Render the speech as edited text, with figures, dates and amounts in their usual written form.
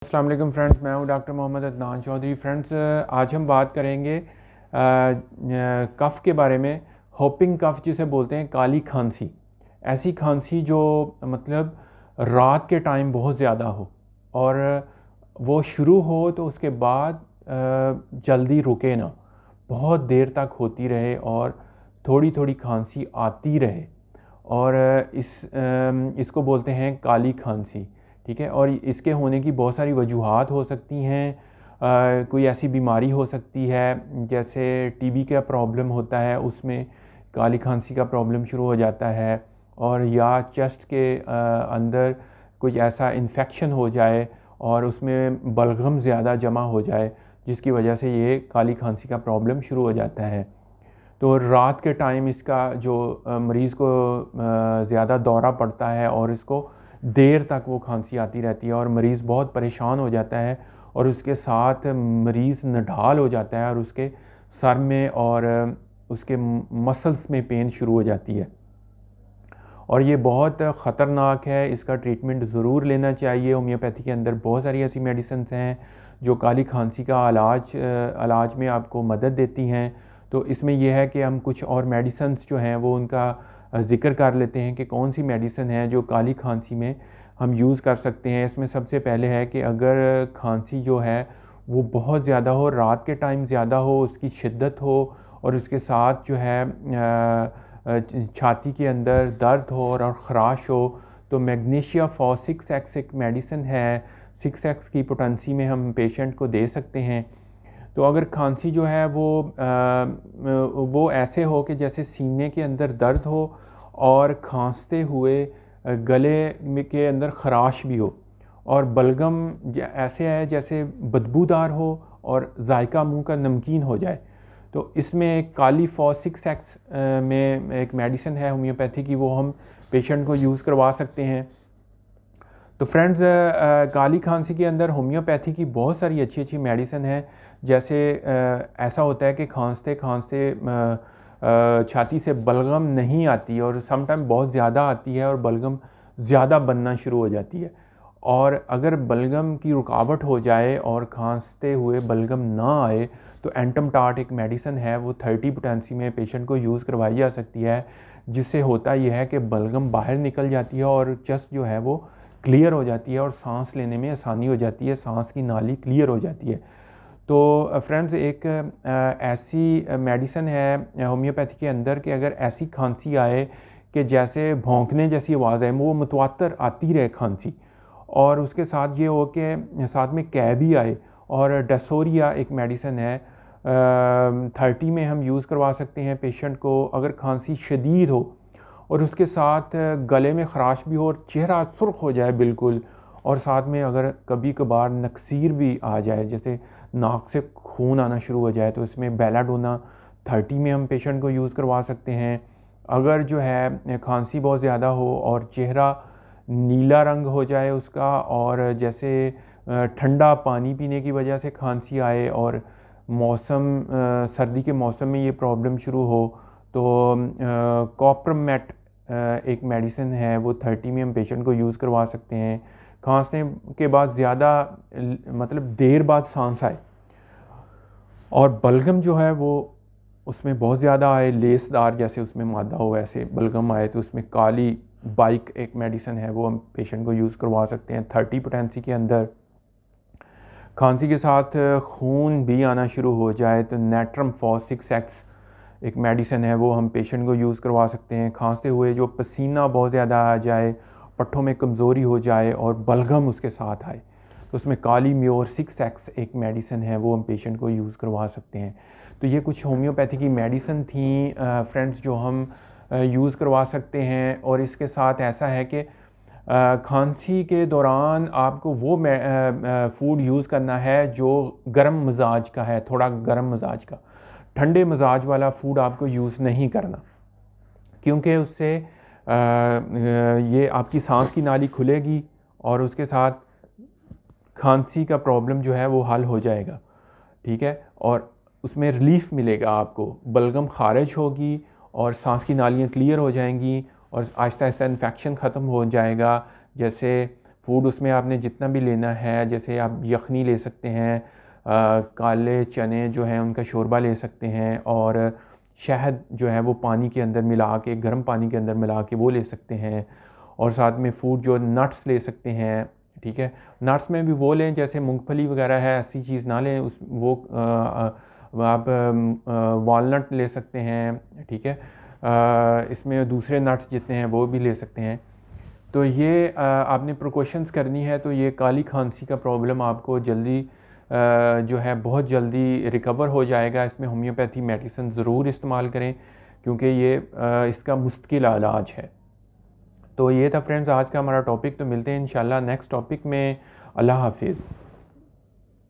अस्सलाम वालेकुम फ्रेंड्स, मैं हूं डॉक्टर मोहम्मद अदनान चौधरी। फ्रेंड्स, आज हम बात करेंगे कफ़ के बारे में। होपिंग कफ़ जिसे बोलते हैं, काली खांसी। ऐसी खांसी जो मतलब रात के टाइम बहुत ज़्यादा हो और वो शुरू हो तो उसके बाद जल्दी रुके ना, बहुत देर तक होती रहे और थोड़ी थोड़ी खांसी आती रहे और इसको बोलते हैं काली खांसी। ठीक है, और इसके होने की बहुत सारी वजूहात हो सकती हैं। कोई ऐसी बीमारी हो सकती है जैसे टीबी का प्रॉब्लम होता है, उसमें काली खांसी का प्रॉब्लम शुरू हो जाता है। और या चेस्ट के अंदर कोई ऐसा इन्फेक्शन हो जाए और उसमें बलगम ज़्यादा जमा हो जाए, जिसकी वजह से ये काली खांसी का प्रॉब्लम शुरू हो जाता है। तो रात के टाइम इसका जो मरीज़ को ज़्यादा दौरा पड़ता है और इसको देर तक वो खांसी आती रहती है और मरीज़ बहुत परेशान हो जाता है और उसके साथ मरीज़ नढाल हो जाता है और उसके सर में और उसके मसल्स में पेन शुरू हो जाती है और ये बहुत ख़तरनाक है। इसका ट्रीटमेंट ज़रूर लेना चाहिए। होम्योपैथी के अंदर बहुत सारी ऐसी मेडिसिन्स हैं जो काली खांसी का इलाज में आपको मदद देती हैं। तो इसमें यह है कि हम कुछ और मेडिसिन्स जो हैं वो उनका ज़िक्र कर लेते हैं कि कौन सी मेडिसिन है जो काली खांसी में हम यूज़ कर सकते हैं। इसमें सबसे पहले है कि अगर खांसी जो है वो बहुत ज़्यादा हो, रात के टाइम ज़्यादा हो, उसकी शिद्दत हो और उसके साथ जो है छाती के अंदर दर्द हो और ख़राश हो, तो मैग्नीशिया फॉर 6x एक मेडिसिन है। 6x की पोटेंसी में हम पेशेंट को दे सकते हैं। तो अगर खांसी जो है वो ऐसे हो कि जैसे सीने के अंदर दर्द हो और खांसते हुए गले के अंदर ख़राश भी हो और बलगम ऐसे है जैसे बदबूदार हो और जायका मुंह का नमकीन हो जाए, तो इसमें काली फॉर 6x में एक मेडिसिन है होम्योपैथी की, वो हम पेशेंट को यूज़ करवा सकते हैं। तो फ्रेंड्स, काली खांसी के अंदर होम्योपैथी की बहुत सारी अच्छी अच्छी मेडिसिन है। जैसे ऐसा होता है कि खांसते खांसते छाती से बलगम नहीं आती और समटाइम बहुत ज़्यादा आती है और बलगम ज़्यादा बनना शुरू हो जाती है। और अगर बलगम की रुकावट हो जाए और खांसते हुए बलगम ना आए तो एंटमटार्ट एक मेडिसिन है, वो 30 पोटेंसी में पेशेंट को यूज़ करवाई जा सकती है, जिससे होता यह है कि बलगम बाहर निकल जाती है और चेस्ट जो है वो क्लियर हो जाती है और सांस लेने में आसानी हो जाती है, सांस की नाली क्लियर हो जाती है। तो फ्रेंड्स, एक ऐसी मेडिसिन है होम्योपैथी के अंदर कि अगर ऐसी खांसी आए कि जैसे भौंकने जैसी आवाज़ है, वो मुतवातर आती रहे खांसी, और उसके साथ ये हो कि साथ में कै भी आए, और डेसोरिया एक मेडिसिन है 30 में हम यूज़ करवा सकते हैं पेशेंट को। अगर खांसी शदीद हो और उसके साथ गले में ख़राश भी हो और चेहरा सुर्ख हो जाए बिल्कुल, और साथ में अगर कभी कभार नक्सीर भी आ जाए, जैसे नाक से खून आना शुरू हो जाए, तो इसमें बेलाडोना 30 में हम पेशेंट को यूज़ करवा सकते हैं। अगर जो है खांसी बहुत ज़्यादा हो और चेहरा नीला रंग हो जाए उसका, और जैसे ठंडा पानी पीने की वजह से खांसी आए और सर्दी के मौसम में ये प्रॉब्लम शुरू हो, तो कॉप्रमेट एक मेडिसिन है, वो 30 में हम पेशेंट को यूज़ करवा सकते हैं। खांसने के बाद ज़्यादा मतलब देर बाद सांस आए और बलगम जो है वो उसमें बहुत ज़्यादा आए, लेसदार जैसे उसमें मादा हो वैसे बलगम आए, तो उसमें काली बाइक एक मेडिसिन है, वो हम पेशेंट को यूज़ करवा सकते हैं 30 पोटेंसी के अंदर। खांसी के साथ खून भी आना शुरू हो जाए तो नेट्रम फॉर 6x एक मेडिसिन है, वो हम पेशेंट को यूज़ करवा सकते हैं। खांसते हुए जो पसीना बहुत ज़्यादा आ जाए, पट्ठों में कमज़ोरी हो जाए और बलगम उसके साथ आए, तो उसमें काली म्योर 6x एक मेडिसिन है, वो हम पेशेंट को यूज़ करवा सकते हैं। तो ये कुछ होम्योपैथी की मेडिसिन थी फ्रेंड्स, जो हम यूज़ करवा सकते हैं। और इसके साथ ऐसा है कि खांसी के दौरान आपको वो फूड यूज़ करना है जो गर्म मिजाज का है, थोड़ा गर्म मिजाज का। ठंडे मिजाज वाला फूड आपको यूज़ नहीं करना, क्योंकि उससे ये आपकी सांस की नाली खुलेगी और उसके साथ खांसी का प्रॉब्लम जो है वो हल हो जाएगा। ठीक है, और उसमें रिलीफ मिलेगा आपको, बलगम खारिज होगी और सांस की नालियाँ क्लियर हो जाएंगी और आहिस्ता आहिस्ता इन्फेक्शन ख़त्म हो जाएगा। जैसे फूड उसमें आपने जितना भी लेना है, जैसे आप यखनी ले सकते हैं, काले चने जो हैं उनका शोरबा ले सकते हैं, और शहद जो है वो पानी के अंदर मिला के, गर्म पानी के अंदर मिला के वो ले सकते हैं। और साथ में फूड जो नट्स ले सकते हैं, ठीक है। नट्स में भी वो लें जैसे मूंगफली वगैरह है, ऐसी चीज़ ना लें, उस वो आप वॉलनट ले सकते हैं, ठीक है। इसमें दूसरे नट्स जितने हैं वो भी ले सकते हैं। तो ये आपने प्रिकॉशंस करनी है, तो ये काली खांसी का प्रॉब्लम आपको जल्दी जो है बहुत जल्दी रिकवर हो जाएगा। इसमें होम्योपैथी मेडिसिन ज़रूर इस्तेमाल करें, क्योंकि ये इसका मुस्तकिल इलाज है। तो ये था फ्रेंड्स आज का हमारा टॉपिक। तो मिलते हैं इंशाल्लाह नेक्स्ट टॉपिक में। अल्लाह हाफिज़।